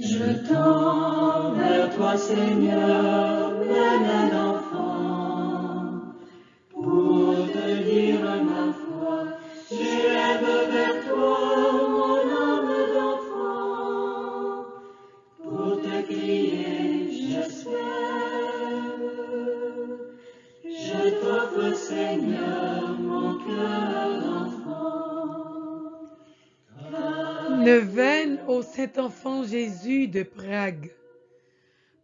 Je tends vers toi, Seigneur, plein d'enfants, pour te dire ma foi. J'élève vers toi mon âme d'enfant, pour te crier, j'espère. Je t'offre, Seigneur, mon cœur d'enfant. Neuvaine au Saint-Enfant Jésus de Prague,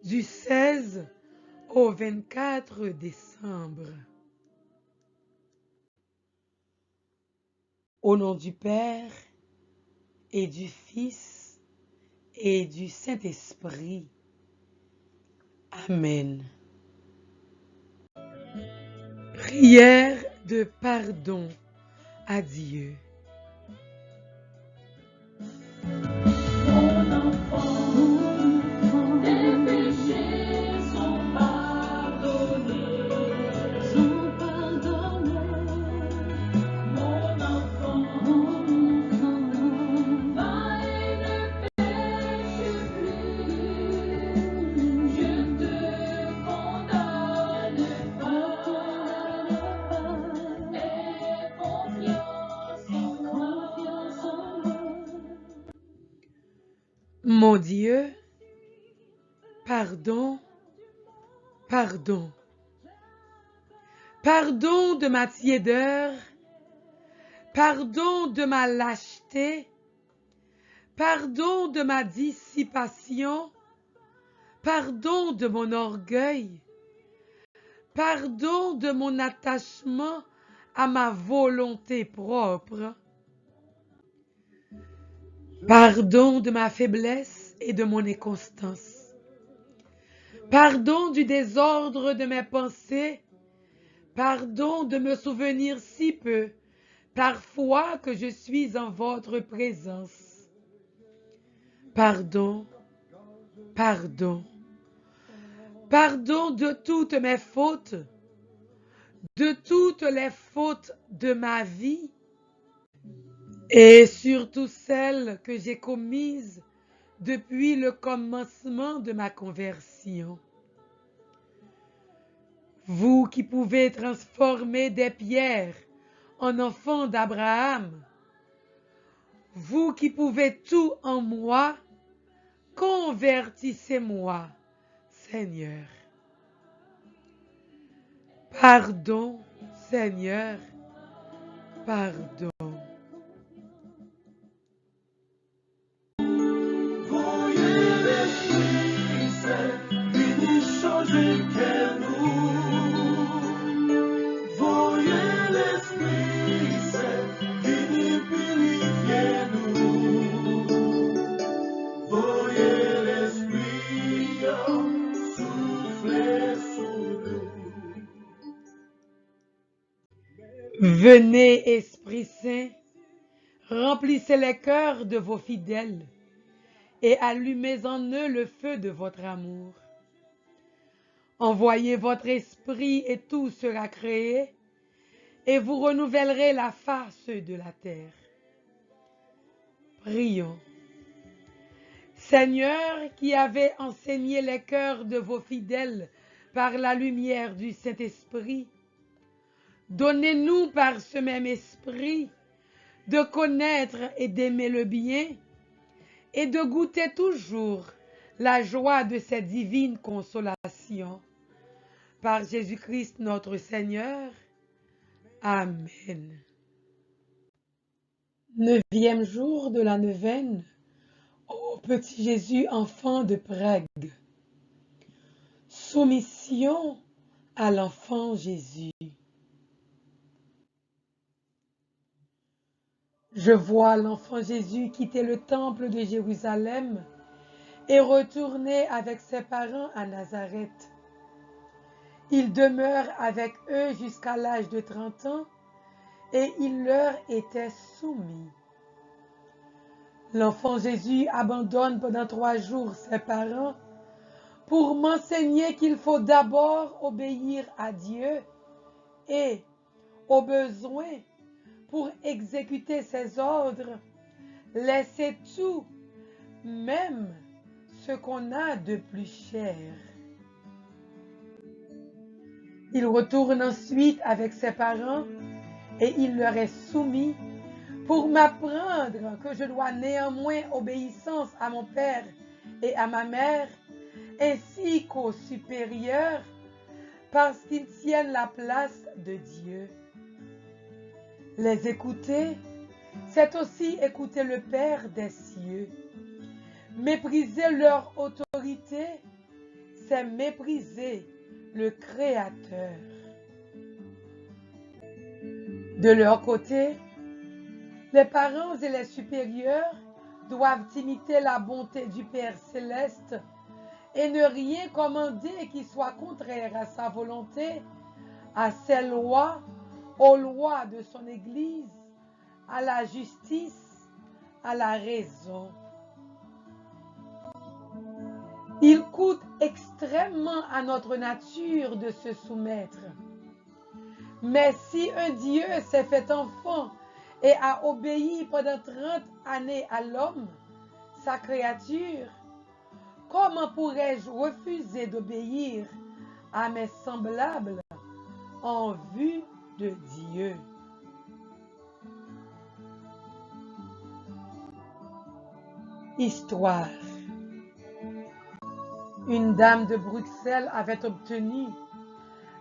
du 16 au 24 décembre. Au nom du Père et du Fils et du Saint-Esprit. Amen. Prière de pardon à Dieu. Mon enfant, tes péchés sont pardonnés. Mon enfant, va et ne pêche plus. Je te condamne pas. Aie confiance en moi. Mon Dieu, pardon, pardon. Pardon de ma tiédeur, pardon de ma lâcheté, pardon de ma dissipation, pardon de mon orgueil, pardon de mon attachement à ma volonté propre, pardon de ma faiblesse et de mon inconstance, pardon du désordre de mes pensées, pardon de me souvenir si peu, parfois que je suis en votre présence. Pardon, pardon, pardon de toutes mes fautes, de toutes les fautes de ma vie, et surtout celles que j'ai commises depuis le commencement de ma conversion. Vous qui pouvez transformer des pierres en enfants d'Abraham, vous qui pouvez tout en moi, convertissez-moi, Seigneur. Pardon, Seigneur, pardon. Voyez l'Esprit Saint, venu changer que nous. Voyez l'Esprit Saint, venu purifier nous. Voyez l'Esprit souffler sur nous. Venez, Esprit Saint, remplissez les cœurs de vos fidèles et allumez en eux le feu de votre amour. Envoyez votre esprit et tout sera créé, et vous renouvellerez la face de la terre. Prions. Seigneur, qui avez enseigné les cœurs de vos fidèles par la lumière du Saint-Esprit, donnez-nous par ce même esprit de connaître et d'aimer le bien et de goûter toujours la joie de cette divine consolation. Par Jésus-Christ notre Seigneur. Amen. 9e jour de la neuvaine au petit Jésus enfant de Prague. Soumission à l'enfant Jésus. Je vois l'enfant Jésus quitter le temple de Jérusalem et retourner avec ses parents à Nazareth. Il demeure avec eux jusqu'à l'âge de 30 ans et il leur était soumis. L'enfant Jésus abandonne pendant 3 jours ses parents pour m'enseigner qu'il faut d'abord obéir à Dieu et, au besoin, pour exécuter ses ordres, laisser tout, même ce qu'on a de plus cher. Il retourne ensuite avec ses parents et il leur est soumis pour m'apprendre que je dois néanmoins obéissance à mon père et à ma mère, ainsi qu'aux supérieurs, parce qu'ils tiennent la place de Dieu. Les écouter, c'est aussi écouter le Père des cieux. Mépriser leur autorité, c'est mépriser le Créateur. De leur côté, les parents et les supérieurs doivent imiter la bonté du Père céleste et ne rien commander qui soit contraire à sa volonté, à ses lois, aux lois de son Église, à la justice, à la raison. Il coûte extrêmement à notre nature de se soumettre. Mais si un Dieu s'est fait enfant et a obéi pendant 30 années à l'homme, sa créature, comment pourrais-je refuser d'obéir à mes semblables en vue de Dieu? Histoire. Une dame de Bruxelles avait obtenu,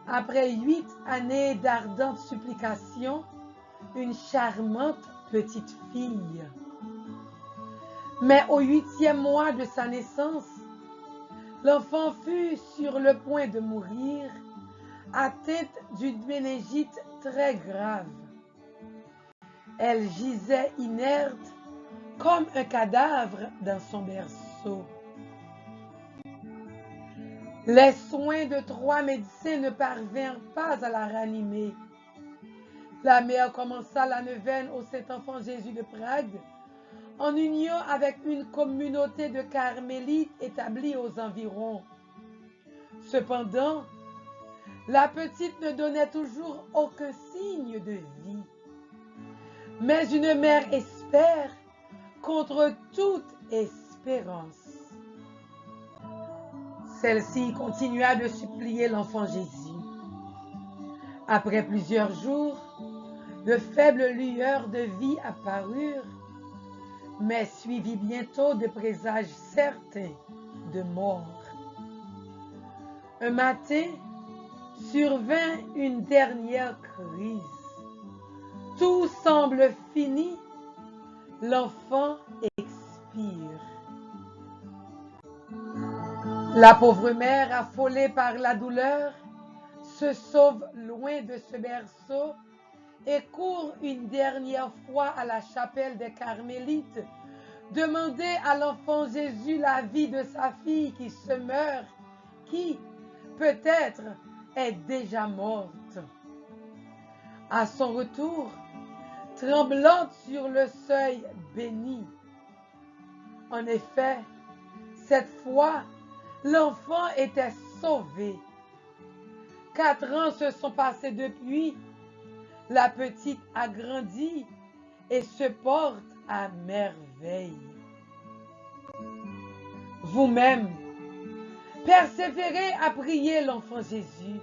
après 8 années d'ardentes supplications, une charmante petite fille. Mais au 8e mois de sa naissance, l'enfant fut sur le point de mourir, atteinte d'une méningite très grave. Elle gisait inerte comme un cadavre dans son berceau. Les soins de 3 médecins ne parvinrent pas à la ranimer. La mère commença la neuvaine au Saint-Enfant Jésus de Prague, en union avec une communauté de carmélites établie aux environs. Cependant, la petite ne donnait toujours aucun signe de vie. Mais une mère espère contre toute espérance. Celle-ci continua de supplier l'enfant Jésus. Après plusieurs jours, de faibles lueurs de vie apparurent, mais suivis bientôt de présages certains de mort. Un matin, survint une dernière crise. Tout semble fini, l'enfant expire. La pauvre mère, affolée par la douleur, se sauve loin de ce berceau et court une dernière fois à la chapelle des Carmélites, demander à l'enfant Jésus la vie de sa fille qui se meurt, qui, peut-être, est déjà morte. À son retour, tremblante sur le seuil béni. En effet, cette fois, l'enfant était sauvé. 4 ans se sont passés depuis. La petite a grandi et se porte à merveille. Vous-même, persévérez à prier l'enfant Jésus.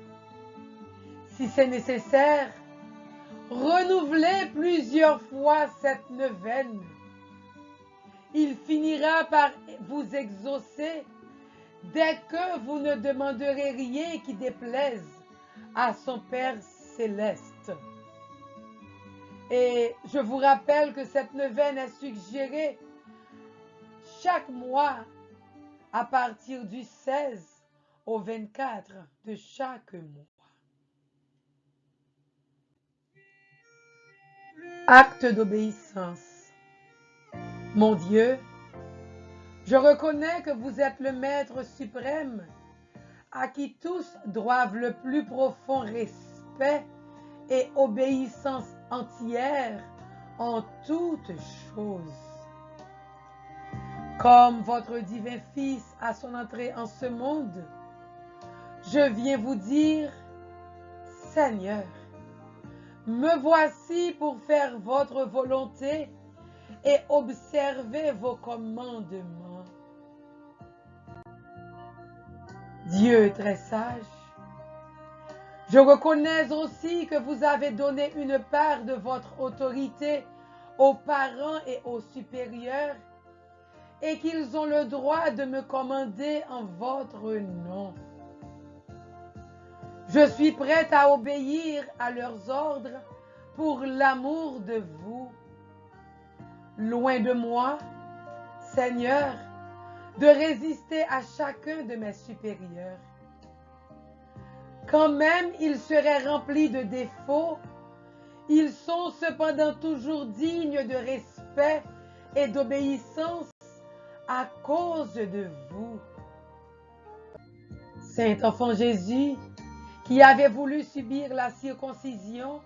Si c'est nécessaire, renouvelez plusieurs fois cette neuvaine. Il finira par vous exaucer dès que vous ne demanderez rien qui déplaise à son Père céleste. Et je vous rappelle que cette neuvaine est suggérée chaque mois à partir du 16 au 24 de chaque mois. Acte d'obéissance. Mon Dieu, je reconnais que vous êtes le Maître suprême, à qui tous doivent le plus profond respect et obéissance entière en toutes choses. Comme votre divin Fils à son entrée en ce monde, je viens vous dire, Seigneur, me voici pour faire votre volonté et observer vos commandements. Dieu très sage, je reconnais aussi que vous avez donné une part de votre autorité aux parents et aux supérieurs et qu'ils ont le droit de me commander en votre nom. Je suis prête à obéir à leurs ordres pour l'amour de vous. Loin de moi, Seigneur, de résister à chacun de mes supérieurs. Quand même ils seraient remplis de défauts, ils sont cependant toujours dignes de respect et d'obéissance à cause de vous. Saint Enfant Jésus, qui avez voulu subir la circoncision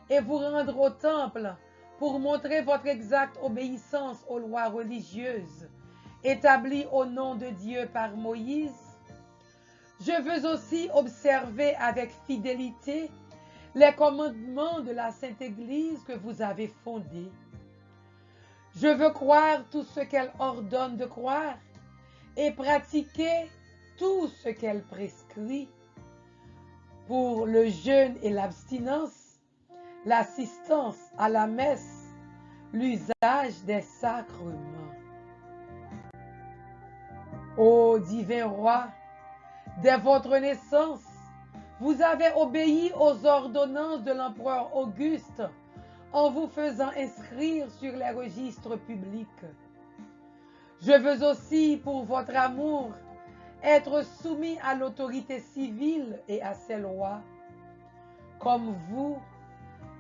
et vous rendre au temple pour montrer votre exacte obéissance aux lois religieuses établies au nom de Dieu par Moïse, je veux aussi observer avec fidélité les commandements de la Sainte Église que vous avez fondée. Je veux croire tout ce qu'elle ordonne de croire et pratiquer tout ce qu'elle prescrit. Pour le jeûne et l'abstinence, l'assistance à la messe, l'usage des sacrements. Ô divin roi, dès votre naissance, vous avez obéi aux ordonnances de l'empereur Auguste en vous faisant inscrire sur les registres publics. Je veux aussi, pour votre amour, être soumis à l'autorité civile et à ses lois. Comme vous,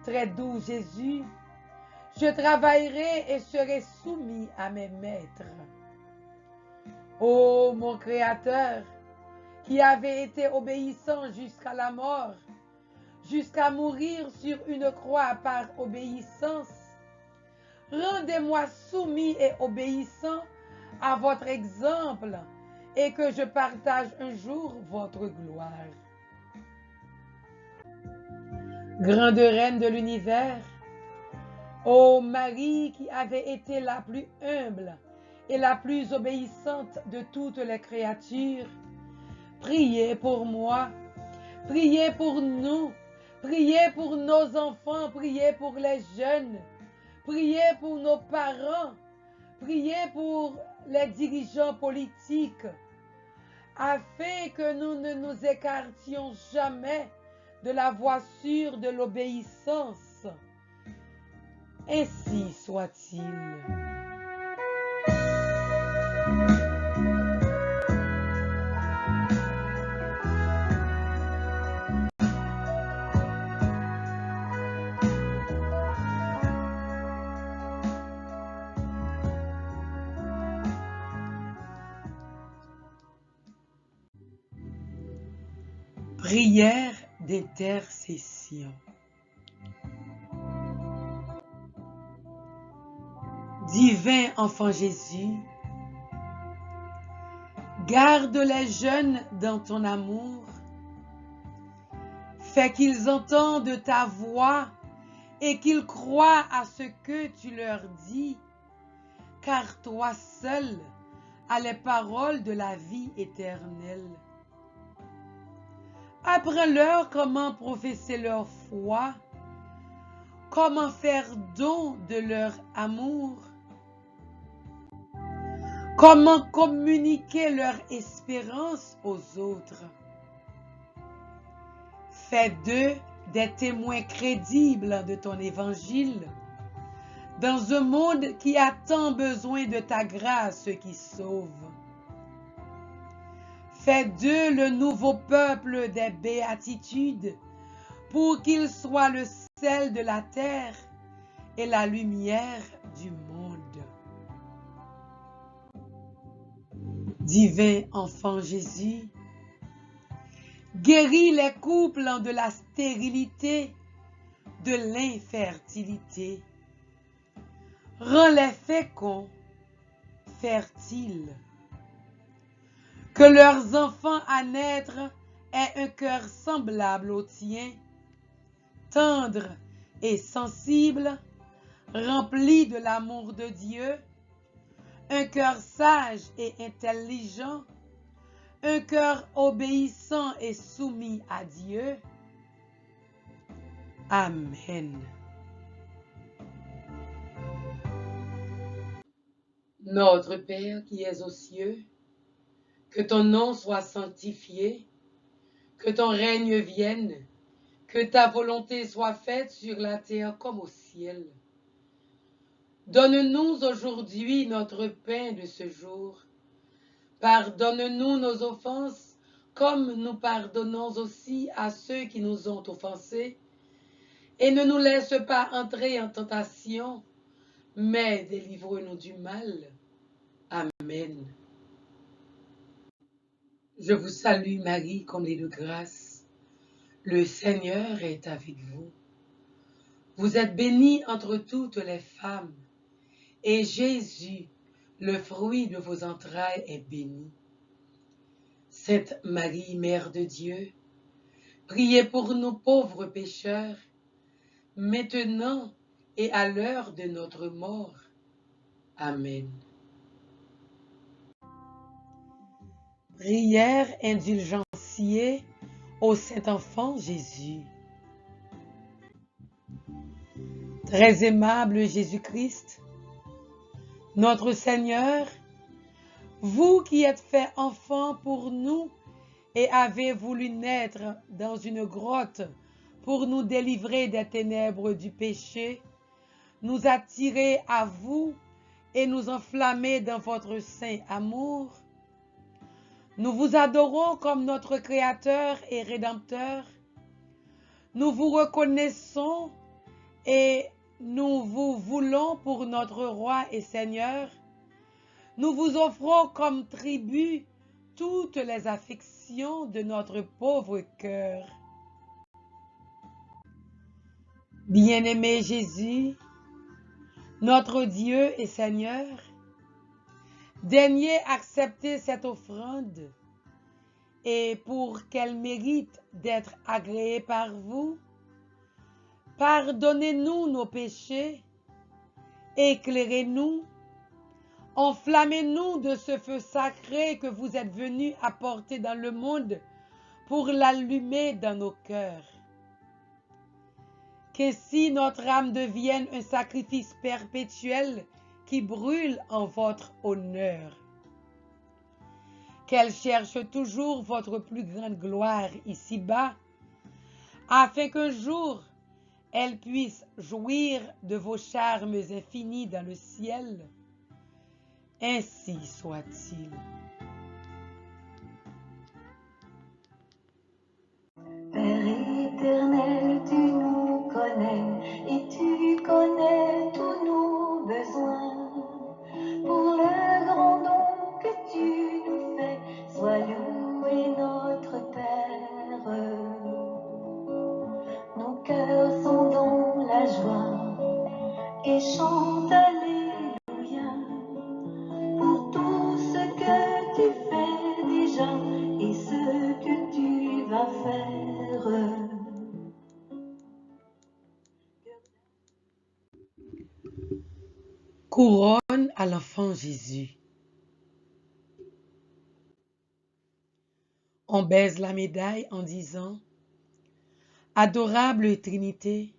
très doux Jésus, je travaillerai et serai soumis à mes maîtres. Ô mon Créateur, qui avait été obéissant jusqu'à la mort, jusqu'à mourir sur une croix par obéissance, rendez-moi soumis et obéissant à votre exemple et que je partage un jour votre gloire. Grande Reine de l'univers, ô Marie qui avait été la plus humble et la plus obéissante de toutes les créatures, priez pour moi, priez pour nous, priez pour nos enfants, priez pour les jeunes, priez pour nos parents, priez pour les dirigeants politiques, afin que nous ne nous écartions jamais de la voie sûre de l'obéissance. Ainsi soit-il. Prière d'intercession. Divin Enfant Jésus, garde les jeunes dans ton amour, fais qu'ils entendent ta voix et qu'ils croient à ce que tu leur dis, car toi seul as les paroles de la vie éternelle. Apprends-leur comment professer leur foi, comment faire don de leur amour, comment communiquer leur espérance aux autres. Fais d'eux des témoins crédibles de ton évangile, dans un monde qui a tant besoin de ta grâce qui sauve. Fais d'eux le nouveau peuple des béatitudes, pour qu'ils soient le sel de la terre et la lumière du monde. Divin Enfant Jésus, guéris les couples de la stérilité, de l'infertilité. Rends-les féconds, fertiles. Que leurs enfants à naître aient un cœur semblable au tien, tendre et sensible, rempli de l'amour de Dieu, un cœur sage et intelligent, un cœur obéissant et soumis à Dieu. Amen. Notre Père qui es aux cieux, que ton nom soit sanctifié, que ton règne vienne, que ta volonté soit faite sur la terre comme au ciel. Donne-nous aujourd'hui notre pain de ce jour. Pardonne-nous nos offenses, comme nous pardonnons aussi à ceux qui nous ont offensés. Et ne nous laisse pas entrer en tentation, mais délivre-nous du mal. Amen. Je vous salue Marie, comblée de grâce. Le Seigneur est avec vous. Vous êtes bénie entre toutes les femmes, et Jésus, le fruit de vos entrailles, est béni. Sainte Marie, Mère de Dieu, priez pour nous pauvres pécheurs, maintenant et à l'heure de notre mort. Amen. Prière indulgentiae au Saint-Enfant Jésus. Très aimable Jésus-Christ, notre Seigneur, vous qui êtes fait enfant pour nous et avez voulu naître dans une grotte pour nous délivrer des ténèbres du péché, nous attirer à vous et nous enflammer dans votre saint amour. Nous vous adorons comme notre Créateur et Rédempteur. Nous vous reconnaissons et nous vous voulons pour notre Roi et Seigneur. Nous vous offrons comme tribut toutes les affections de notre pauvre cœur. Bien-aimé Jésus, notre Dieu et Seigneur, daignez accepter cette offrande et pour qu'elle mérite d'être agréée par vous, pardonnez-nous nos péchés, éclairez-nous, enflammez-nous de ce feu sacré que vous êtes venus apporter dans le monde pour l'allumer dans nos cœurs. Qu'ainsi notre âme devienne un sacrifice perpétuel qui brûle en votre honneur. Qu'elle cherche toujours votre plus grande gloire ici-bas, afin qu'un jour elle puisse jouir de vos charmes infinis dans le ciel. Ainsi soit-il. Père éternel, tu nous connais et tu connais tous nos besoins. Pour le grand don que tu nous fais, sois loué notre Père. Nos cœurs sont dans la joie et chantent Alléluia pour tout ce que tu fais déjà et ce que tu vas faire. Couronne à l'enfant Jésus. On baise la médaille en disant « Adorable Trinité,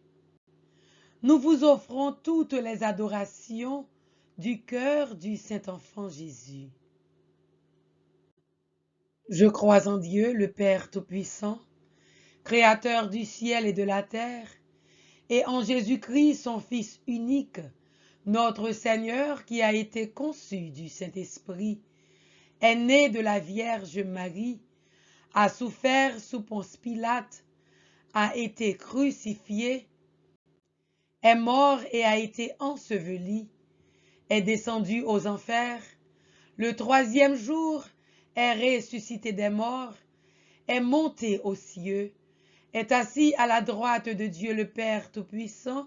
nous vous offrons toutes les adorations du cœur du Saint-Enfant Jésus. Je crois en Dieu, le Père Tout-Puissant, Créateur du ciel et de la terre, et en Jésus-Christ, son Fils unique, notre Seigneur qui a été conçu du Saint-Esprit, est né de la Vierge Marie, a souffert sous Ponce Pilate, a été crucifié, est mort et a été enseveli, est descendu aux enfers, le troisième jour est ressuscité des morts, est monté aux cieux, est assis à la droite de Dieu le Père Tout-Puissant,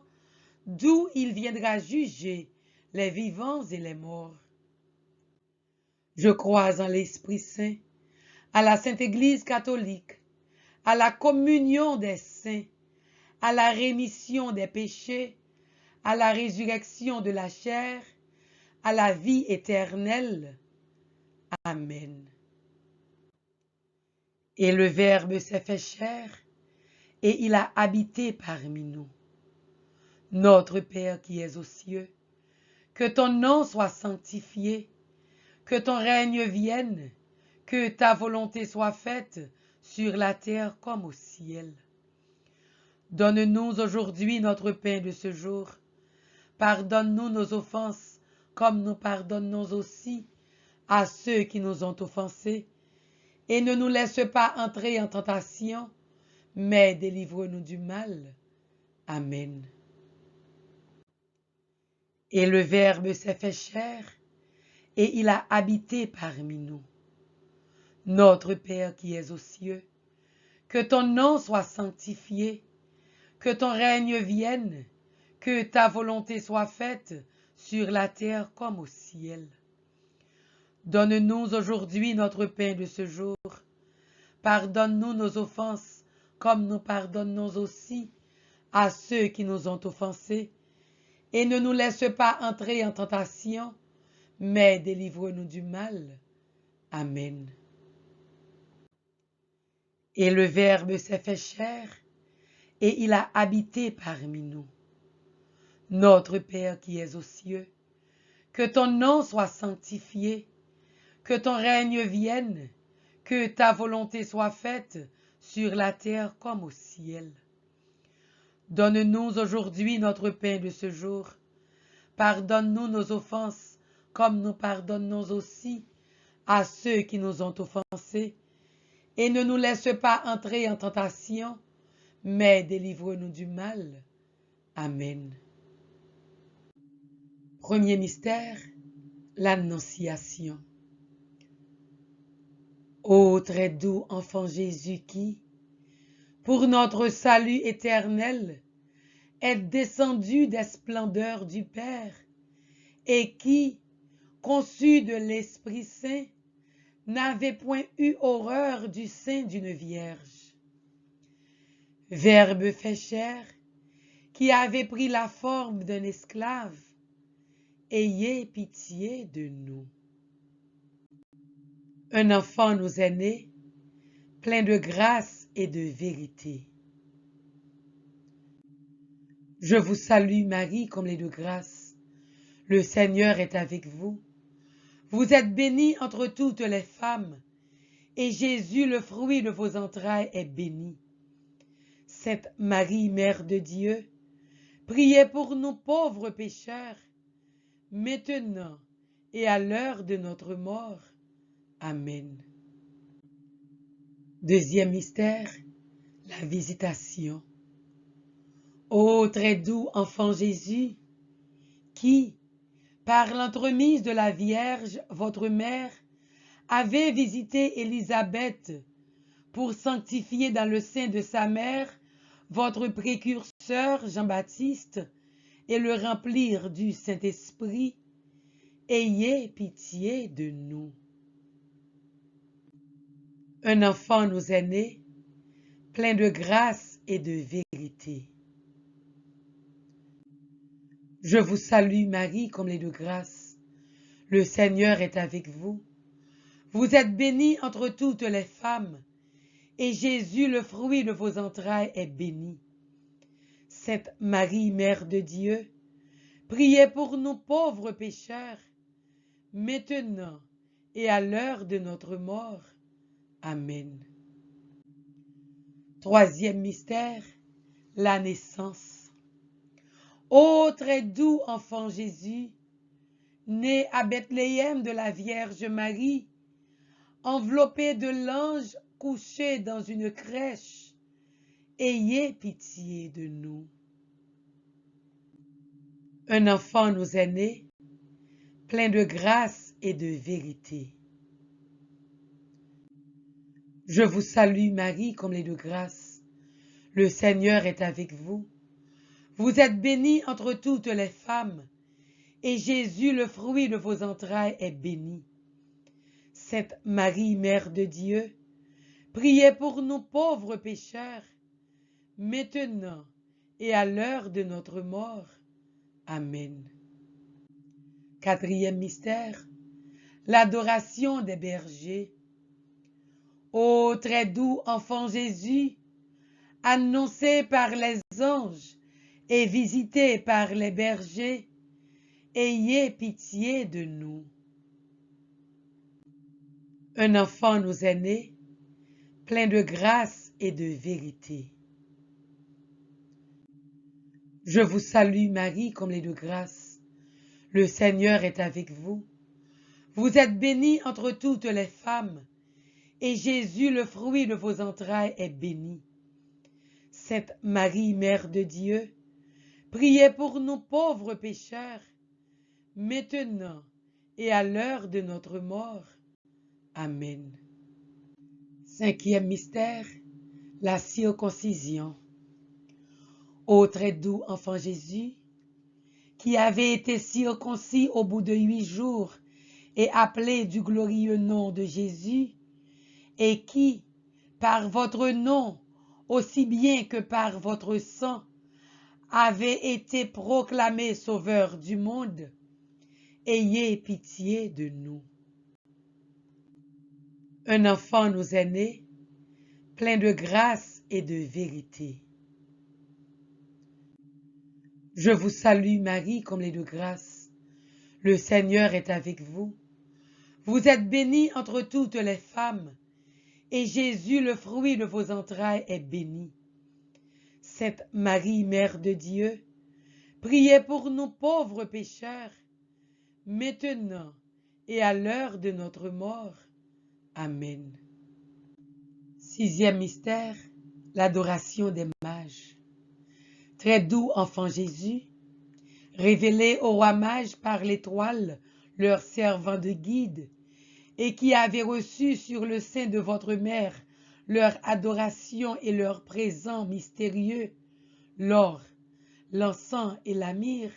d'où il viendra juger les vivants et les morts. Je crois en l'Esprit Saint, à la Sainte Église catholique, à la communion des saints, à la rémission des péchés, à la résurrection de la chair, à la vie éternelle. Amen. Et le Verbe s'est fait chair, et il a habité parmi nous. Notre Père qui es aux cieux, que ton nom soit sanctifié, que ton règne vienne, que ta volonté soit faite sur la terre comme au ciel. Donne-nous aujourd'hui notre pain de ce jour. Pardonne-nous nos offenses, comme nous pardonnons aussi à ceux qui nous ont offensés. Et ne nous laisse pas entrer en tentation, mais délivre-nous du mal. Amen. Et le Verbe s'est fait chair, et il a habité parmi nous. Notre Père qui es aux cieux, que ton nom soit sanctifié, que ton règne vienne, que ta volonté soit faite sur la terre comme au ciel. Donne-nous aujourd'hui notre pain de ce jour. Pardonne-nous nos offenses, comme nous pardonnons aussi à ceux qui nous ont offensés. Et ne nous laisse pas entrer en tentation, mais délivre-nous du mal. Amen. Et le Verbe s'est fait chair, et il a habité parmi nous. Notre Père qui es aux cieux, que ton nom soit sanctifié, que ton règne vienne, que ta volonté soit faite sur la terre comme au ciel. Donne-nous aujourd'hui notre pain de ce jour. Pardonne-nous nos offenses, comme nous pardonnons aussi à ceux qui nous ont offensés. Et ne nous laisse pas entrer en tentation, mais délivre-nous du mal. Amen. Premier mystère, l'Annonciation. Ô très doux enfant Jésus qui, pour notre salut éternel, est descendu des splendeurs du Père, et qui, conçu de l'Esprit Saint, n'avait point eu horreur du sein d'une vierge. Verbe fait chair, qui avait pris la forme d'un esclave, ayez pitié de nous. Un enfant nous est né, plein de grâce et de vérité. Je vous salue Marie, comblée de grâce. Le Seigneur est avec vous. Vous êtes bénie entre toutes les femmes, et Jésus, le fruit de vos entrailles, est béni. Sainte Marie, Mère de Dieu, priez pour nous pauvres pécheurs, maintenant et à l'heure de notre mort. Amen. Deuxième mystère, la visitation. Ô très doux enfant Jésus, qui, par l'entremise de la Vierge, votre mère, avez visité Élisabeth pour sanctifier dans le sein de sa mère votre précurseur Jean-Baptiste et le remplir du Saint-Esprit, ayez pitié de nous. Un enfant nous est né, plein de grâce et de vérité. Je vous salue Marie, comblée de grâce. Le Seigneur est avec vous. Vous êtes bénie entre toutes les femmes, et Jésus, le fruit de vos entrailles, est béni. Sainte Marie, Mère de Dieu, priez pour nous pauvres pécheurs, maintenant et à l'heure de notre mort. Amen. Troisième mystère, la naissance. Ô très doux enfant Jésus, né à Bethléem de la Vierge Marie, enveloppé de l'ange couché dans une crèche, ayez pitié de nous. Un enfant nous est né, plein de grâce et de vérité. Je vous salue Marie, comblée de grâce. Le Seigneur est avec vous. Vous êtes bénie entre toutes les femmes, et Jésus, le fruit de vos entrailles, est béni. Sainte Marie, Mère de Dieu, priez pour nous pauvres pécheurs, maintenant et à l'heure de notre mort. Amen. Quatrième mystère, l'adoration des bergers. Ô très doux enfant Jésus, annoncé par les anges et visité par les bergers, ayez pitié de nous. Un enfant nous est né, plein de grâce et de vérité. Je vous salue Marie, comblée de grâce. Le Seigneur est avec vous. Vous êtes bénie entre toutes les femmes, et Jésus, le fruit de vos entrailles, est béni. Sainte Marie, Mère de Dieu, priez pour nous pauvres pécheurs, maintenant et à l'heure de notre mort. Amen. Cinquième mystère, la circoncision. Ô très doux enfant Jésus, qui avait été circoncis au bout de 8 jours et appelé du glorieux nom de Jésus, et qui, par votre nom, aussi bien que par votre sang, avait été proclamé sauveur du monde, ayez pitié de nous. Un enfant nous est né, plein de grâce et de vérité. Je vous salue Marie, comblée de grâce. Le Seigneur est avec vous. Vous êtes bénie entre toutes les femmes, et Jésus, le fruit de vos entrailles, est béni. Sainte Marie, Mère de Dieu, priez pour nous pauvres pécheurs, maintenant et à l'heure de notre mort. Amen. Sixième mystère, l'adoration des mages. Très doux enfant Jésus, révélé au roi mage par l'étoile, leur servant de guide, et qui avait reçu sur le sein de votre mère leur adoration et leur présent mystérieux, l'or, l'encens et la myrrhe,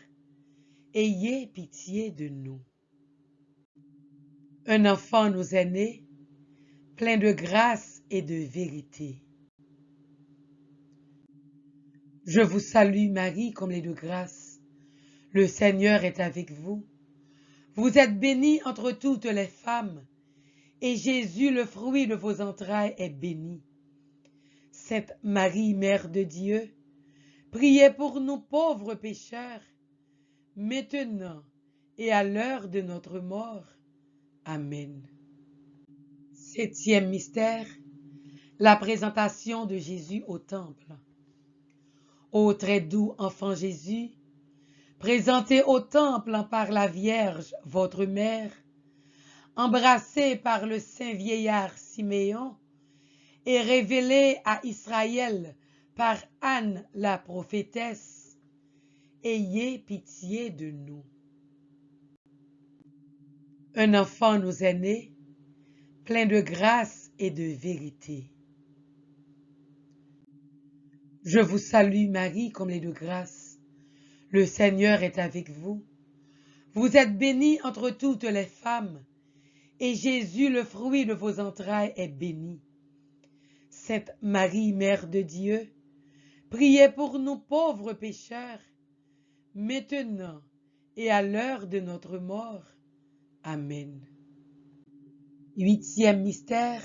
ayez pitié de nous. Un enfant nous est né, plein de grâce et de vérité. Je vous salue Marie, comblée de grâce. Le Seigneur est avec vous. Vous êtes bénie entre toutes les femmes, et Jésus, le fruit de vos entrailles, est béni. Sainte Marie, Mère de Dieu, priez pour nous pauvres pécheurs, maintenant et à l'heure de notre mort. Amen. Septième mystère, la présentation de Jésus au temple. Ô très doux enfant Jésus, présenté au temple par la Vierge, votre mère, embrassé par le saint vieillard Siméon et révélé à Israël par Anne la prophétesse, ayez pitié de nous. Un enfant nous est né, plein de grâce et de vérité. Je vous salue Marie, comblée de grâce. Le Seigneur est avec vous. Vous êtes bénie entre toutes les femmes, et Jésus, le fruit de vos entrailles, est béni. Sainte Marie, Mère de Dieu, priez pour nous pauvres pécheurs, maintenant et à l'heure de notre mort. Amen. Huitième mystère,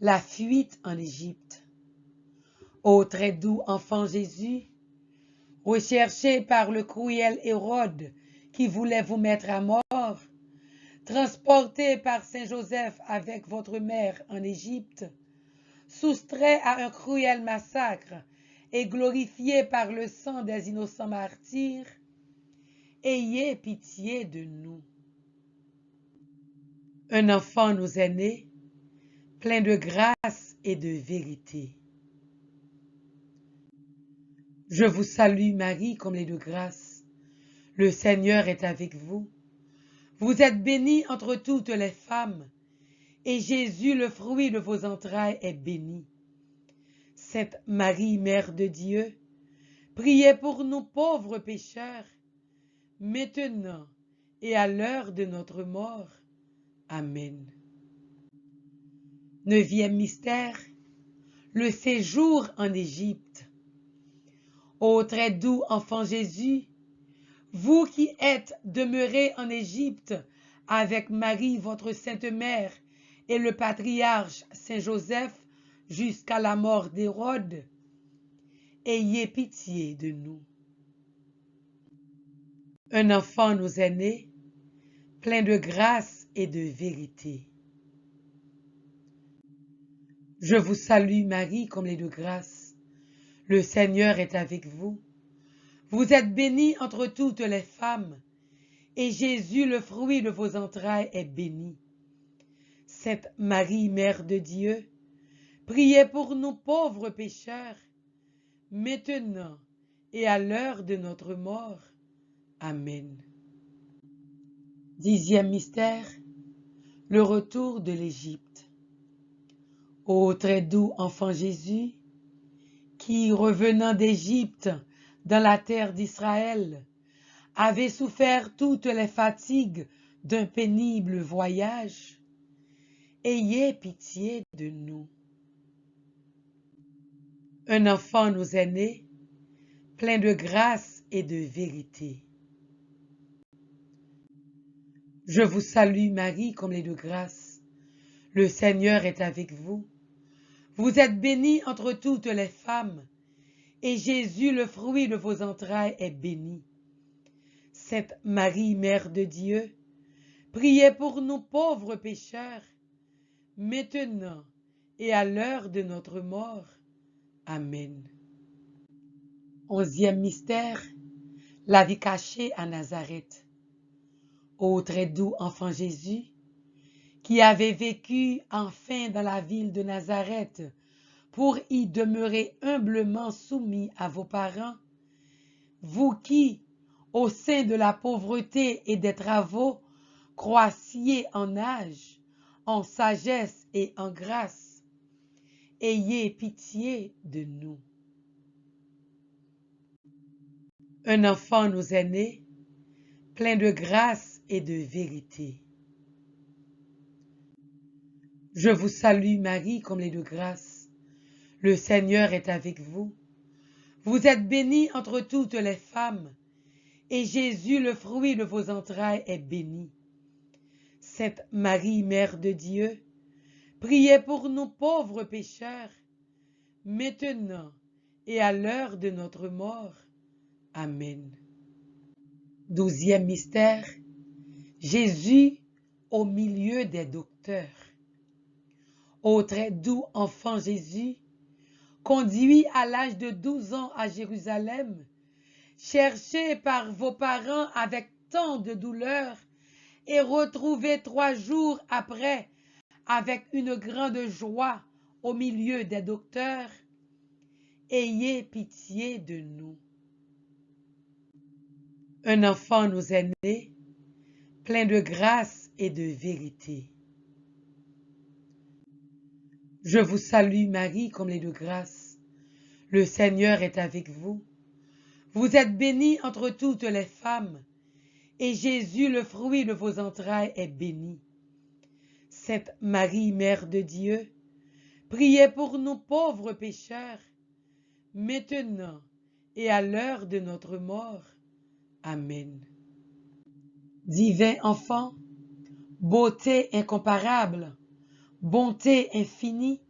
la fuite en Égypte. Ô très doux enfant Jésus, recherché par le cruel Hérode qui voulait vous mettre à mort, transporté par Saint Joseph avec votre mère en Égypte, soustrait à un cruel massacre et glorifié par le sang des innocents martyrs, ayez pitié de nous. Un enfant nous est né, plein de grâce et de vérité. Je vous salue Marie, comblée de grâce. Le Seigneur est avec vous. Vous êtes bénie entre toutes les femmes, et Jésus, le fruit de vos entrailles, est béni. Sainte Marie, Mère de Dieu, priez pour nous pauvres pécheurs, maintenant et à l'heure de notre mort. Amen. Neuvième mystère, le séjour en Égypte. Ô très doux enfant Jésus, vous qui êtes demeuré en Égypte avec Marie, votre sainte mère, et le patriarche Saint Joseph jusqu'à la mort d'Hérode, ayez pitié de nous. Un enfant nous est né, plein de grâce et de vérité. Je vous salue Marie, comblée de grâce. Le Seigneur est avec vous. Vous êtes bénie entre toutes les femmes, et Jésus, le fruit de vos entrailles, est béni. Sainte Marie, Mère de Dieu, priez pour nous pauvres pécheurs, maintenant et à l'heure de notre mort. Amen. 10e mystère, le retour de l'Égypte. Ô très doux enfant Jésus, qui, revenant d'Égypte dans la terre d'Israël, avait souffert toutes les fatigues d'un pénible voyage, ayez pitié de nous. Un enfant nous est né, plein de grâce et de vérité. Je vous salue Marie, comblée de grâce. Le Seigneur est avec vous. Vous êtes bénie entre toutes les femmes, et Jésus, le fruit de vos entrailles, est béni. Sainte Marie, Mère de Dieu, priez pour nous pauvres pécheurs, maintenant et à l'heure de notre mort. Amen. 11e mystère, la vie cachée à Nazareth. Ô très doux enfant Jésus, qui avez vécu enfin dans la ville de Nazareth pour y demeurer humblement soumis à vos parents, vous qui, au sein de la pauvreté et des travaux, croissiez en âge, en sagesse et en grâce, ayez pitié de nous. Un enfant nous est né, plein de grâce et de vérité. Je vous salue Marie, comblée de grâce. Le Seigneur est avec vous. Vous êtes bénie entre toutes les femmes, et Jésus, le fruit de vos entrailles, est béni. Sainte Marie, Mère de Dieu, priez pour nous pauvres pécheurs, maintenant et à l'heure de notre mort. Amen. 12e mystère, Jésus au milieu des docteurs. Ô très doux enfant Jésus, conduit à l'âge de 12 ans à Jérusalem, cherché par vos parents avec tant de douleur et retrouvé 3 jours après avec une grande joie au milieu des docteurs, ayez pitié de nous. Un enfant nous est né, plein de grâce et de vérité. Je vous salue Marie, comblée de grâce. Le Seigneur est avec vous. Vous êtes bénie entre toutes les femmes, et Jésus, le fruit de vos entrailles, est béni. Sainte Marie, Mère de Dieu, priez pour nous pauvres pécheurs, maintenant et à l'heure de notre mort. Amen. Divin enfant, beauté incomparable, bonté infinie,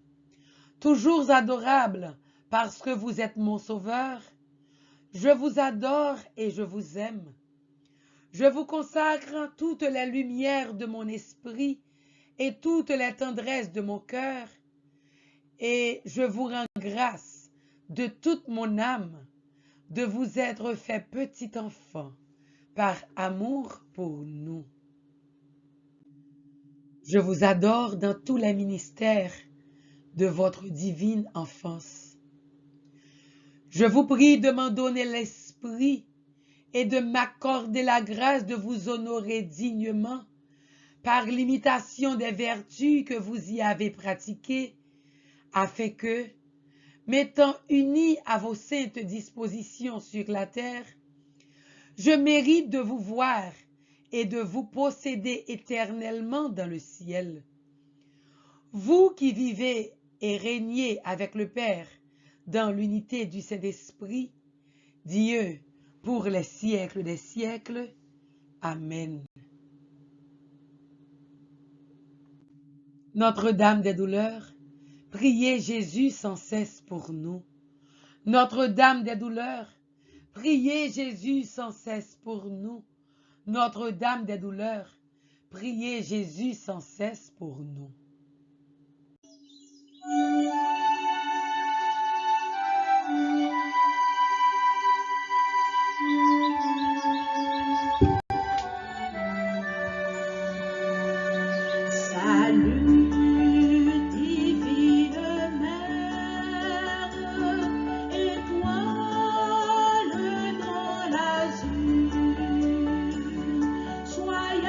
toujours adorable parce que vous êtes mon sauveur, je vous adore et je vous aime. Je vous consacre toutes les lumières de mon esprit et toutes les tendresses de mon cœur, et je vous rends grâce de toute mon âme de vous être fait petit enfant par amour pour nous. Je vous adore dans tous les ministères de votre divine enfance. Je vous prie de m'en donner l'esprit et de m'accorder la grâce de vous honorer dignement par l'imitation des vertus que vous y avez pratiquées, afin que, m'étant uni à vos saintes dispositions sur la terre, je mérite de vous voir et de vous posséder éternellement dans le ciel. Vous qui vivez et régnez avec le Père dans l'unité du Saint-Esprit, Dieu, pour les siècles des siècles. Amen. Notre-Dame des douleurs, priez Jésus sans cesse pour nous. Notre-Dame des douleurs, priez Jésus sans cesse pour nous. Notre-Dame des douleurs, priez Jésus sans cesse pour nous. Salut, divine mère, étoile dans l'azur, soyez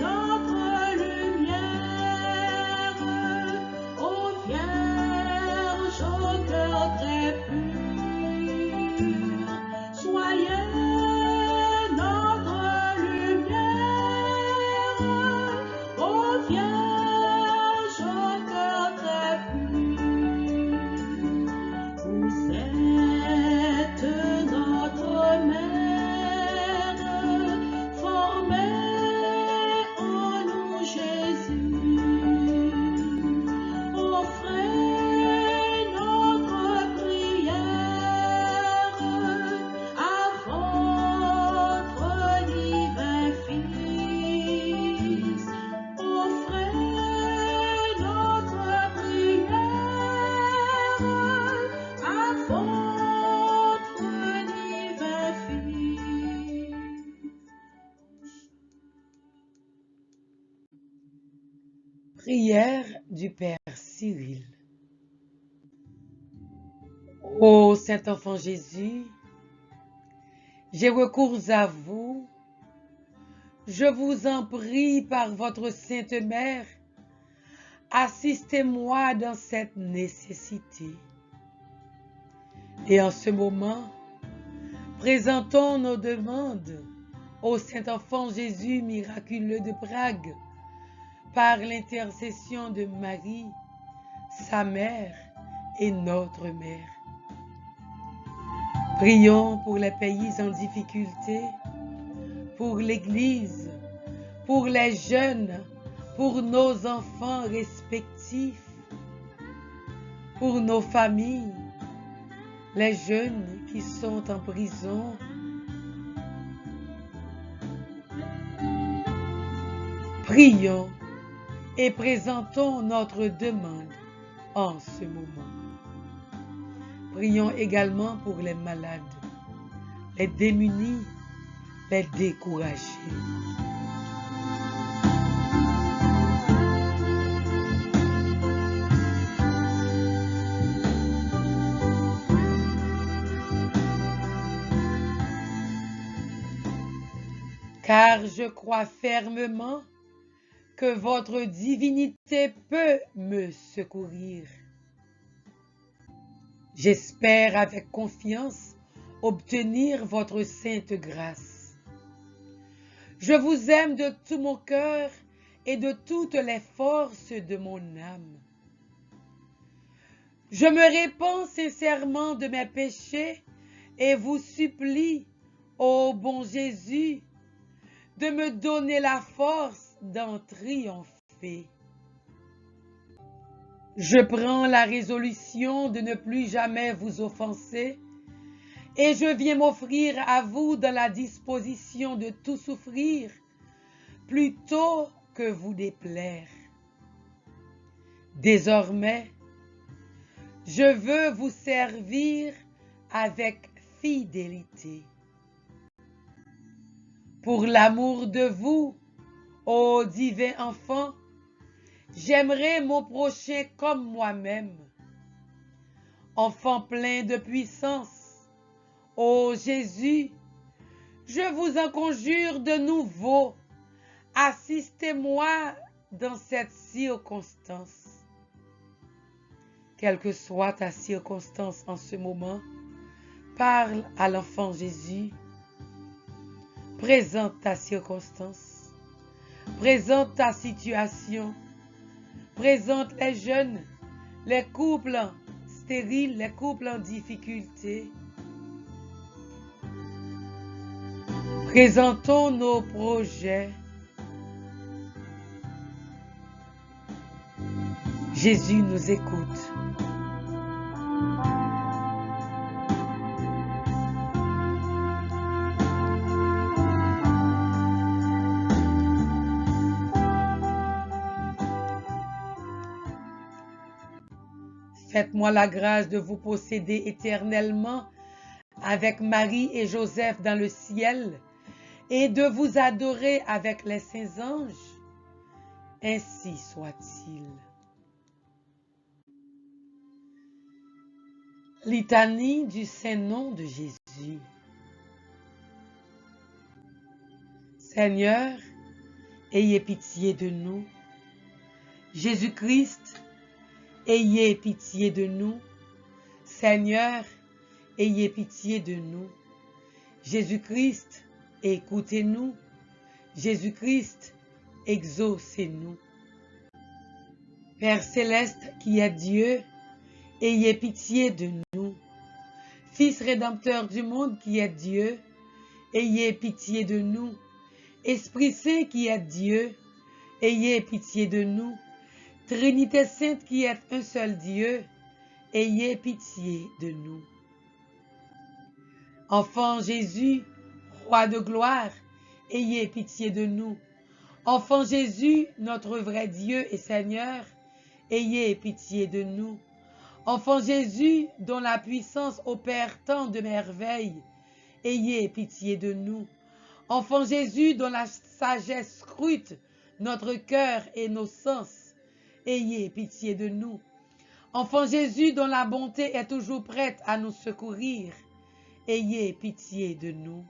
notre lumière, ô Vierge au cœur très pur, soyez notre lumière, ô Vierge au cœur très pur. Vous êtes notre mère, formez en nous Jésus. Offrez notre prière à votre divin Fils. Offrez notre prière à votre divin Fils. Prière du Père Cyril. Ô Saint-Enfant Jésus, j'ai recours à vous. Je vous en prie par votre Sainte Mère, assistez-moi dans cette nécessité. Et en ce moment, présentons nos demandes au Saint-Enfant Jésus miraculeux de Prague, par l'intercession de Marie, sa mère et notre mère. Prions pour les pays en difficulté, pour l'Église, pour les jeunes, pour nos enfants respectifs, pour nos familles, les jeunes qui sont en prison. Prions et présentons notre demande en ce moment. Prions également pour les malades, les démunis, les découragés. Car je crois fermement que votre divinité peut me secourir. J'espère avec confiance obtenir votre sainte grâce. Je vous aime de tout mon cœur et de toutes les forces de mon âme. Je me répands sincèrement de mes péchés et vous supplie, ô bon Jésus, de me donner la force d'en triompher. Je prends la résolution de ne plus jamais vous offenser et je viens m'offrir à vous dans la disposition de tout souffrir plutôt que vous déplaire. Désormais, je veux vous servir avec fidélité. Pour l'amour de vous, ô divin enfant, j'aimerais mon prochain comme moi-même. Enfant plein de puissance, ô Jésus, je vous en conjure de nouveau, assistez-moi dans cette circonstance. Quelle que soit ta circonstance en ce moment, parle à l'enfant Jésus. Présente ta circonstance, présente ta situation, présente les jeunes, les couples stériles, les couples en difficulté. Présentons nos projets. Jésus nous écoute. Faites-moi la grâce de vous posséder éternellement avec Marie et Joseph dans le ciel et de vous adorer avec les saints anges. Ainsi soit-il. Litanie du Saint-Nom de Jésus. Seigneur, ayez pitié de nous. Jésus-Christ, ayez pitié de nous. Seigneur, ayez pitié de nous. Jésus-Christ, écoutez-nous. Jésus-Christ, exaucez-nous. Père céleste qui est Dieu, ayez pitié de nous. Fils rédempteur du monde qui est Dieu, ayez pitié de nous. Esprit Saint qui est Dieu, ayez pitié de nous. Trinité Sainte qui est un seul Dieu, ayez pitié de nous. Enfant Jésus, Roi de gloire, ayez pitié de nous. Enfant Jésus, notre vrai Dieu et Seigneur, ayez pitié de nous. Enfant Jésus, dont la puissance opère tant de merveilles, ayez pitié de nous. Enfant Jésus, dont la sagesse scrute notre cœur et nos sens, ayez pitié de nous. Enfant Jésus, dont la bonté est toujours prête à nous secourir, ayez pitié de nous.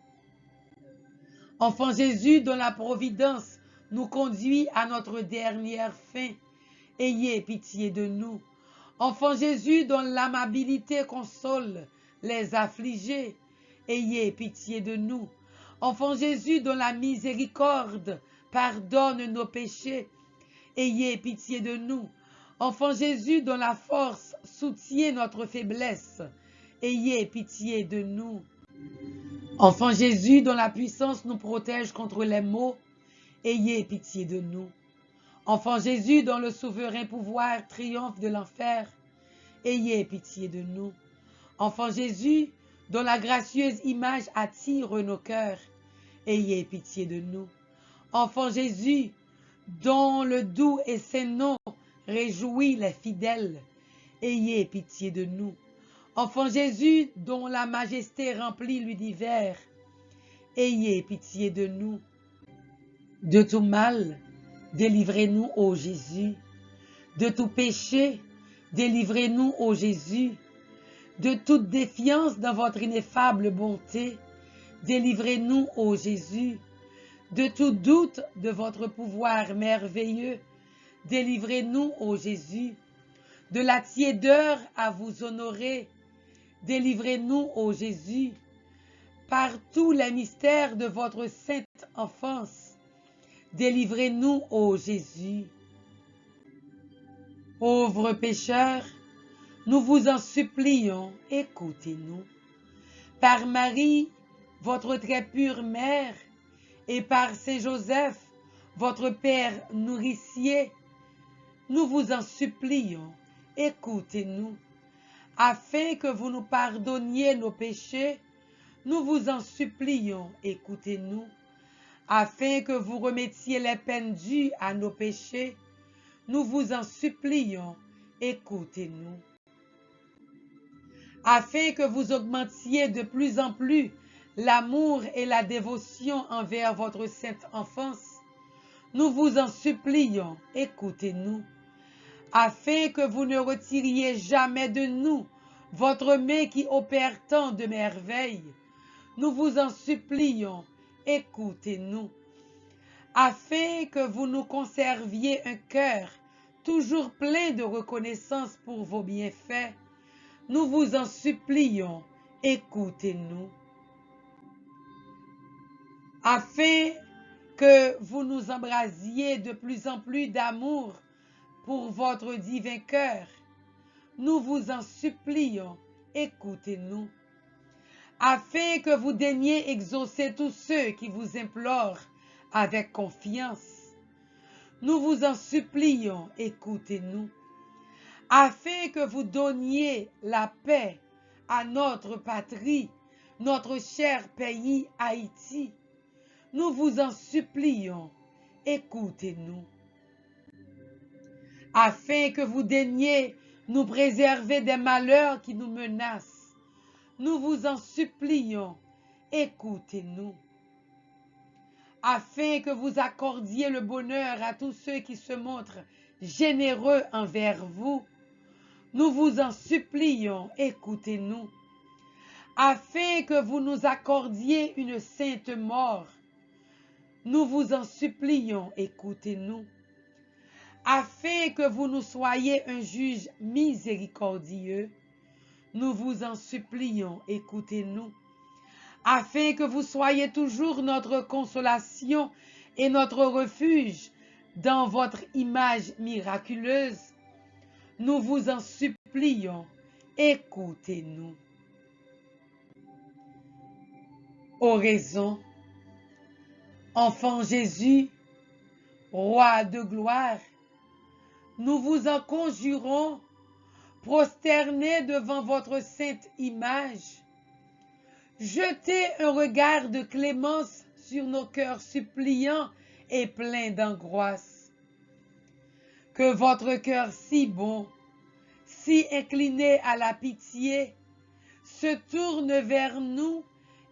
Enfant Jésus, dont la providence nous conduit à notre dernière fin, ayez pitié de nous. Enfant Jésus, dont l'amabilité console les affligés, ayez pitié de nous. Enfant Jésus, dont la miséricorde pardonne nos péchés, ayez pitié de nous. Enfant Jésus, dont la force soutient notre faiblesse, ayez pitié de nous. Enfant Jésus, dont la puissance nous protège contre les maux, ayez pitié de nous. Enfant Jésus, dont le souverain pouvoir triomphe de l'enfer, ayez pitié de nous. Enfant Jésus, dont la gracieuse image attire nos cœurs, ayez pitié de nous. Enfant Jésus, dont le doux et saint nom réjouit les fidèles, ayez pitié de nous. Enfant Jésus, dont la majesté remplit l'univers, ayez pitié de nous. De tout mal, délivrez-nous, ô Jésus. De tout péché, délivrez-nous, ô Jésus. De toute défiance dans votre ineffable bonté, délivrez-nous, ô Jésus. De tout doute de votre pouvoir merveilleux, délivrez-nous, ô Jésus. De la tiédeur à vous honorer, délivrez-nous, ô Jésus. Par tous les mystères de votre sainte enfance, délivrez-nous, ô Jésus. Pauvres pécheurs, nous vous en supplions, écoutez-nous. Par Marie, votre très pure mère, et par Saint Joseph, votre Père nourricier, nous vous en supplions, écoutez-nous. Afin que vous nous pardonniez nos péchés, nous vous en supplions, écoutez-nous. Afin que vous remettiez les peines dues à nos péchés, nous vous en supplions, écoutez-nous. Afin que vous augmentiez de plus en plus l'amour et la dévotion envers votre sainte enfance, nous vous en supplions, écoutez-nous. Afin que vous ne retiriez jamais de nous votre main qui opère tant de merveilles, nous vous en supplions, écoutez-nous. Afin que vous nous conserviez un cœur toujours plein de reconnaissance pour vos bienfaits, nous vous en supplions, écoutez-nous. Afin que vous nous embrasiez de plus en plus d'amour pour votre divin cœur, nous vous en supplions, écoutez-nous. Afin que vous daigniez exaucer tous ceux qui vous implorent avec confiance, nous vous en supplions, écoutez-nous. afin que vous donniez la paix à notre patrie, notre cher pays Haïti. Nous vous en supplions, écoutez-nous. Afin que vous daigniez nous préserver des malheurs qui nous menacent, nous vous en supplions, écoutez-nous. Afin que vous accordiez le bonheur à tous ceux qui se montrent généreux envers vous, nous vous en supplions, écoutez-nous. Afin que vous nous accordiez une sainte mort, nous vous en supplions, écoutez-nous. Afin que vous nous soyez un juge miséricordieux, nous vous en supplions, écoutez-nous. Afin que vous soyez toujours notre consolation et notre refuge dans votre image miraculeuse, nous vous en supplions, écoutez-nous. Oraison, enfant Jésus, roi de gloire, nous vous en conjurons, prosternés devant votre sainte image, jetez un regard de clémence sur nos cœurs suppliants et pleins d'angoisse. Que votre cœur si bon, si incliné à la pitié, se tourne vers nous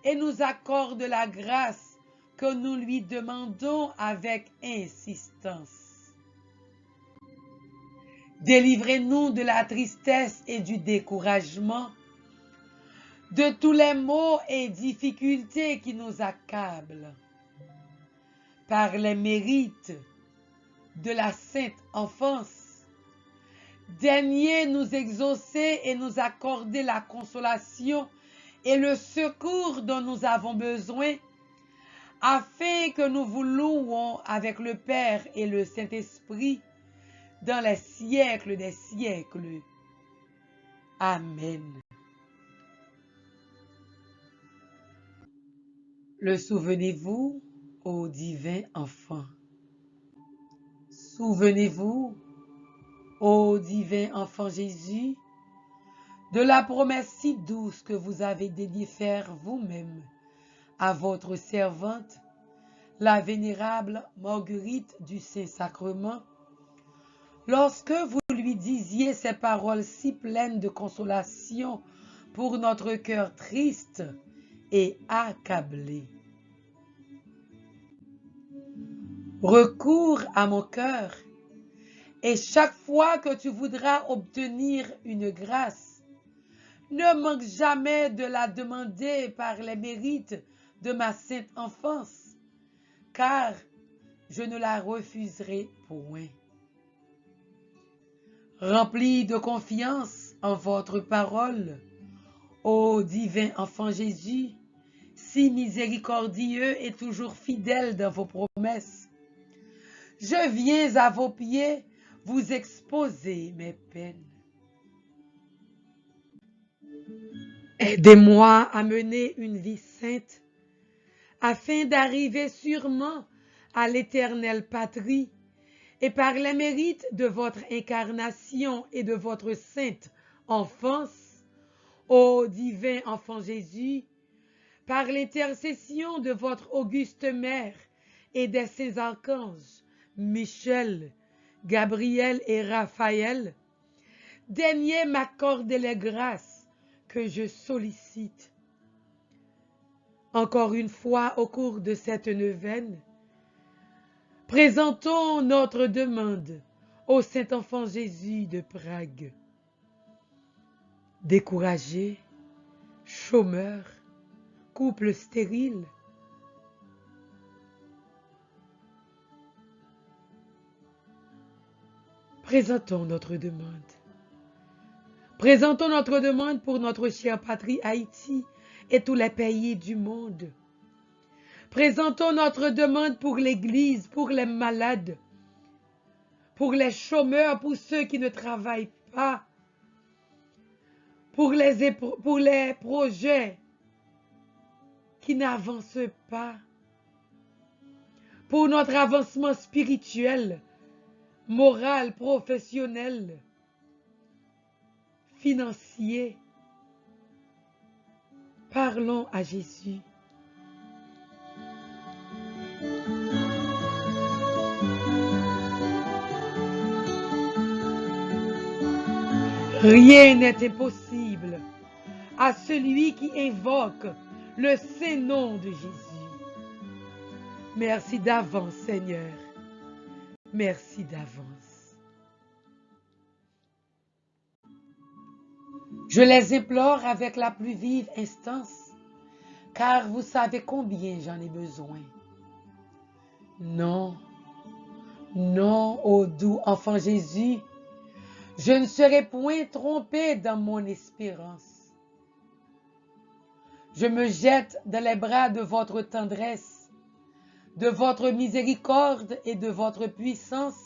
et nous accorde la grâce que nous lui demandons avec insistance. Délivrez-nous de la tristesse et du découragement, de tous les maux et difficultés qui nous accablent. Par les mérites de la sainte enfance, daignez nous exaucer et nous accorder la consolation et le secours dont nous avons besoin, afin que nous vous louons avec le Père et le Saint-Esprit dans les siècles des siècles. Amen. Le souvenez-vous, ô divin enfant. Souvenez-vous, ô divin enfant Jésus, de la promesse si douce que vous avez daigné faire vous-même à votre servante, la vénérable Marguerite du Saint-Sacrement, lorsque vous lui disiez ces paroles si pleines de consolation pour notre cœur triste et accablé. Recours à mon cœur, et chaque fois que tu voudras obtenir une grâce, ne manque jamais de la demander par les mérites de ma sainte enfance, car je ne la refuserai point. Rempli de confiance en votre parole, ô divin enfant Jésus, si miséricordieux et toujours fidèle dans vos promesses, je viens à vos pieds vous exposer mes peines. Aidez-moi à mener une vie sainte, afin d'arriver sûrement à l'éternelle patrie, et par les mérites de votre incarnation et de votre sainte enfance, ô divin enfant Jésus, par l'intercession de votre auguste mère et de ses archanges, Michel, Gabriel et Raphaël, daignez m'accorder les grâces que je sollicite. Encore une fois au cours de cette neuvaine, présentons notre demande au Saint-Enfant Jésus de Prague. Découragés, chômeurs, couples stériles, présentons notre demande. Présentons notre demande pour notre chère patrie Haïti et tous les pays du monde. Présentons notre demande pour l'Église, pour les malades, pour les chômeurs, pour ceux qui ne travaillent pas, pour les projets qui n'avancent pas, pour notre avancement spirituel, moral, professionnel. financiers. Parlons à Jésus. Rien n'est impossible à celui qui invoque le saint nom de Jésus. Merci d'avance, Seigneur. Merci d'avance. Je les implore avec la plus vive instance, car vous savez combien j'en ai besoin. Non, non, ô doux enfant Jésus, je ne serai point trompé dans mon espérance. Je me jette dans les bras de votre tendresse, de votre miséricorde et de votre puissance,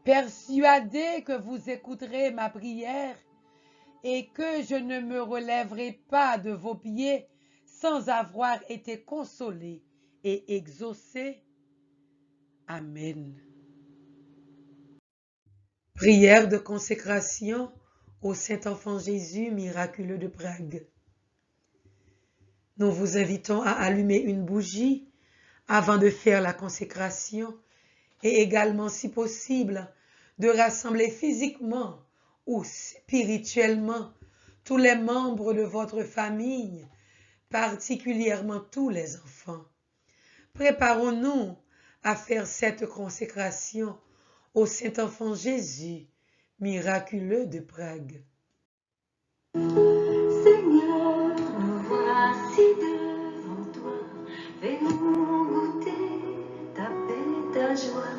persuadé que vous écouterez ma prière et que je ne me relèverai pas de vos pieds sans avoir été consolé et exaucé. Amen. Prière de consécration au Saint-Enfant Jésus miraculeux de Prague. Nous vous invitons à allumer une bougie avant de faire la consécration et également, si possible, de rassembler physiquement ou spirituellement tous les membres de votre famille, particulièrement tous les enfants. Préparons-nous à faire cette consécration au Saint-Enfant Jésus, miraculeux de Prague. Seigneur, nous voici devant toi. Fais-nous goûter ta paix, ta joie.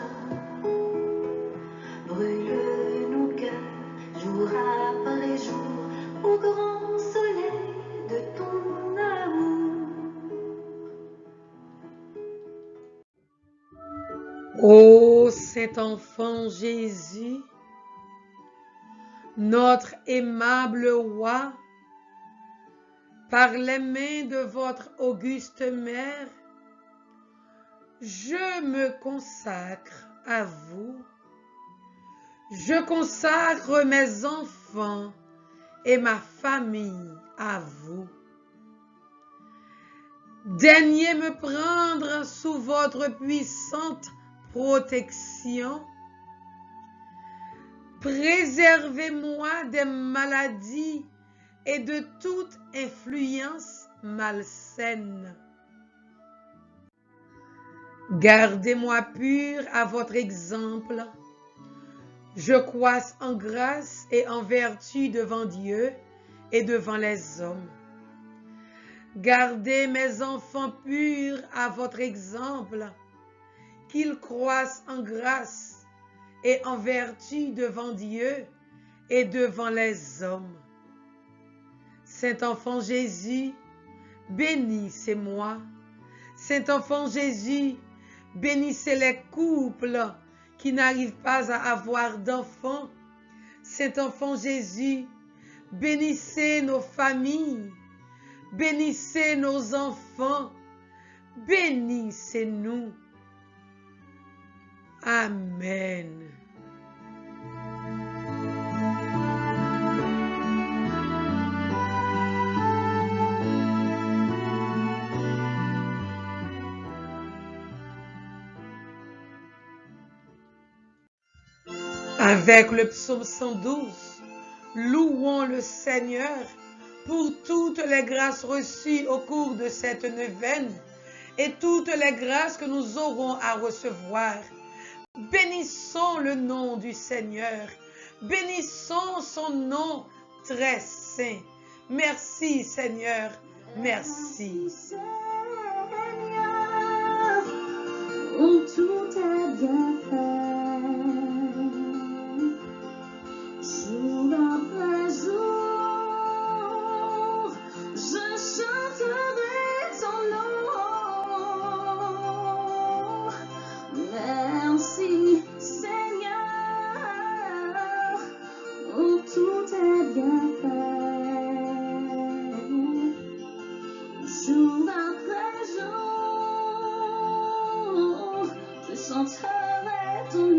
Brûle nos cœurs, jour après jour, au grand soleil de ton amour. Ô Saint-Enfant Jésus, notre aimable roi, par les mains de votre auguste mère, je me consacre à vous. Je consacre mes enfants et ma famille à vous. Daignez me prendre sous votre puissante protection. Préservez-moi des maladies et de toute influence malsaine. Gardez-moi pur à votre exemple. Je croisse en grâce et en vertu devant Dieu et devant les hommes. Gardez mes enfants purs à votre exemple, qu'ils croissent en grâce et en vertu devant Dieu et devant les hommes. Saint-Enfant Jésus, bénissez-moi. Saint-Enfant Jésus, bénissez les couples qui n'arrivent pas à avoir d'enfants. Saint-Enfant Jésus, bénissez nos familles, bénissez nos enfants, bénissez-nous. Amen. Avec le psaume 112, louons le Seigneur pour toutes les grâces reçues au cours de cette neuvaine et toutes les grâces que nous aurons à recevoir. Bénissons le nom du Seigneur, bénissons son nom très saint. Merci Seigneur, merci. Seigneur, où tout est bien fait. Jour après jour, je chanterai ton nom. Merci Seigneur, où tout est bien fait. Jour après jour, je chanterai ton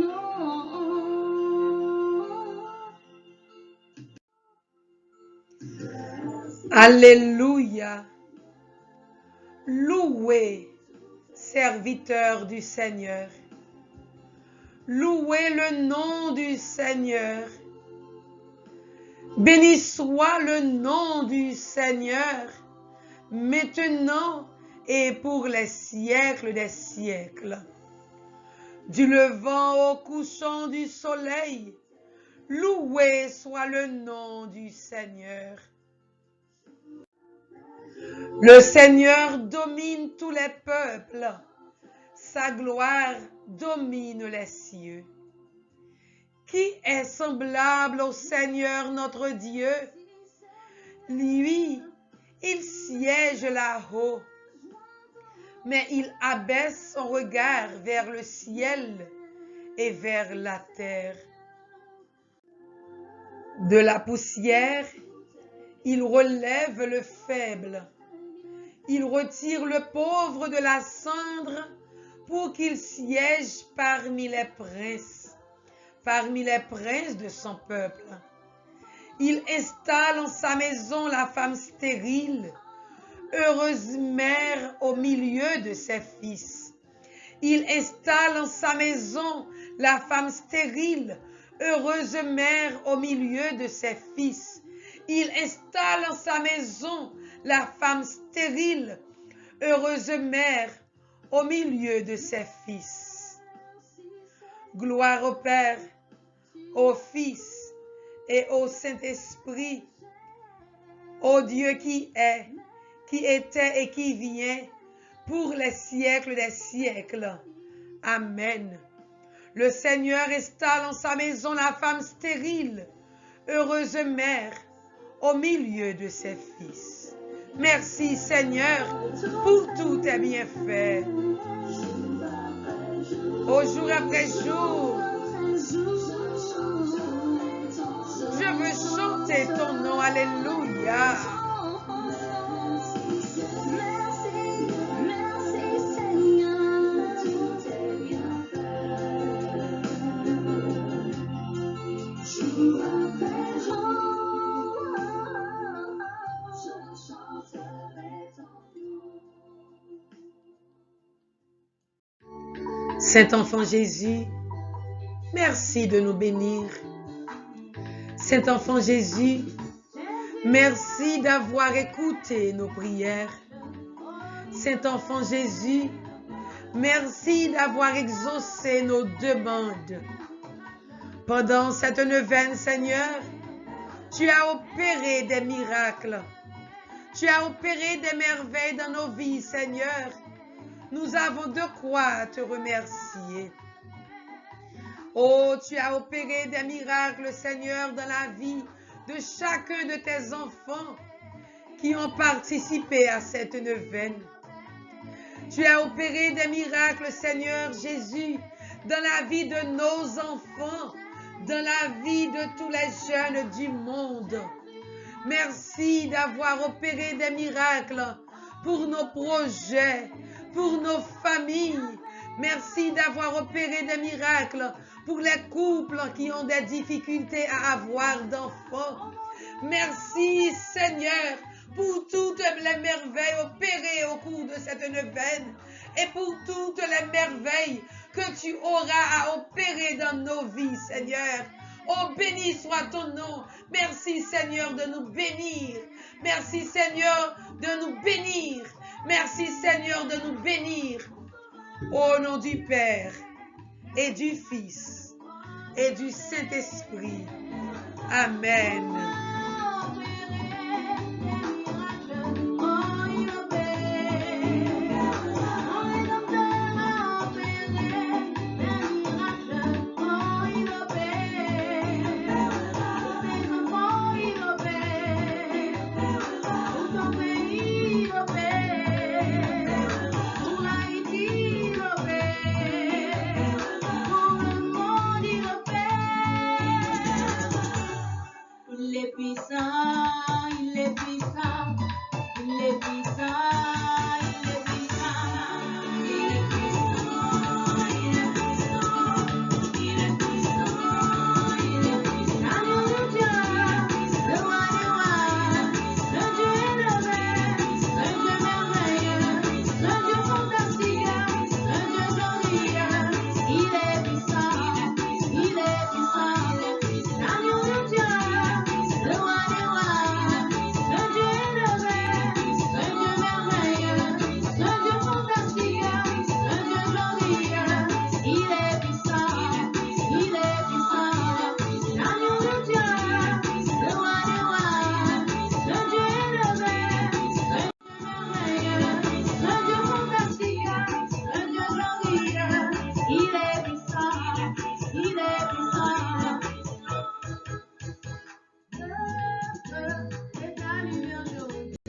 Alléluia. Louez, serviteurs du Seigneur. Louez le nom du Seigneur. Béni soit le nom du Seigneur, maintenant et pour les siècles des siècles. Du levant au couchant du soleil, loué soit le nom du Seigneur. Le Seigneur domine tous les peuples, sa gloire domine les cieux. Qui est semblable au Seigneur notre Dieu? Lui, il siège là-haut, mais il abaisse son regard vers le ciel et vers la terre. De la poussière, il relève le faible. Il retire le pauvre de la cendre pour qu'il siège parmi les princes de son peuple. Il installe en sa maison la femme stérile, heureuse mère au milieu de ses fils. Il installe en sa maison la femme stérile, heureuse mère au milieu de ses fils. Il installe en sa maison la femme stérile, heureuse mère au milieu de ses fils. Gloire au Père, au Fils et au Saint-Esprit, au Dieu qui est, qui était et qui vient, pour les siècles des siècles. Amen. Le Seigneur installe en sa maison la femme stérile, heureuse mère, au milieu de ses fils. Merci Seigneur pour tous tes bienfaits. Au jour après jour, je veux chanter ton nom, alléluia. Saint-Enfant Jésus, merci de nous bénir. Saint-Enfant Jésus, merci d'avoir écouté nos prières. Saint-Enfant Jésus, merci d'avoir exaucé nos demandes. Pendant cette neuvaine, Seigneur, tu as opéré des miracles. Tu as opéré des merveilles dans nos vies, Seigneur. Nous avons de quoi te remercier. Oh, tu as opéré des miracles, Seigneur, dans la vie de chacun de tes enfants qui ont participé à cette neuvaine. Tu as opéré des miracles, Seigneur Jésus, dans la vie de nos enfants, dans la vie de tous les jeunes du monde. Merci d'avoir opéré des miracles pour nos projets, pour nos familles. Merci d'avoir opéré des miracles pour les couples qui ont des difficultés à avoir d'enfants. Merci Seigneur pour toutes les merveilles opérées au cours de cette neuvaine et pour toutes les merveilles que tu auras à opérer dans nos vies, Seigneur. Oh, béni soit ton nom. Merci Seigneur de nous bénir. Merci Seigneur de nous bénir. Merci Seigneur de nous bénir. Au nom du Père et du Fils et du Saint-Esprit. Amen.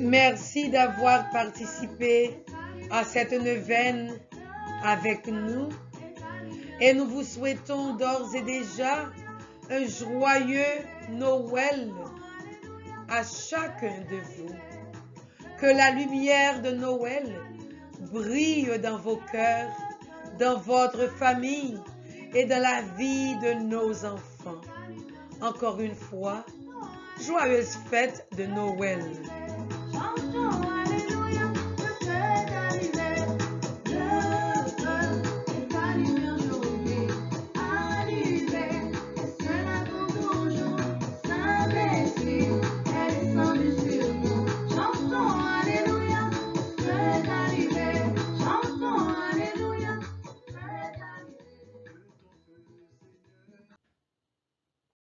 Merci d'avoir participé à cette neuvaine avec nous et nous vous souhaitons d'ores et déjà un joyeux Noël à chacun de vous. Que la lumière de Noël brille dans vos cœurs, dans votre famille et dans la vie de nos enfants. Encore une fois, joyeuse fête de Noël.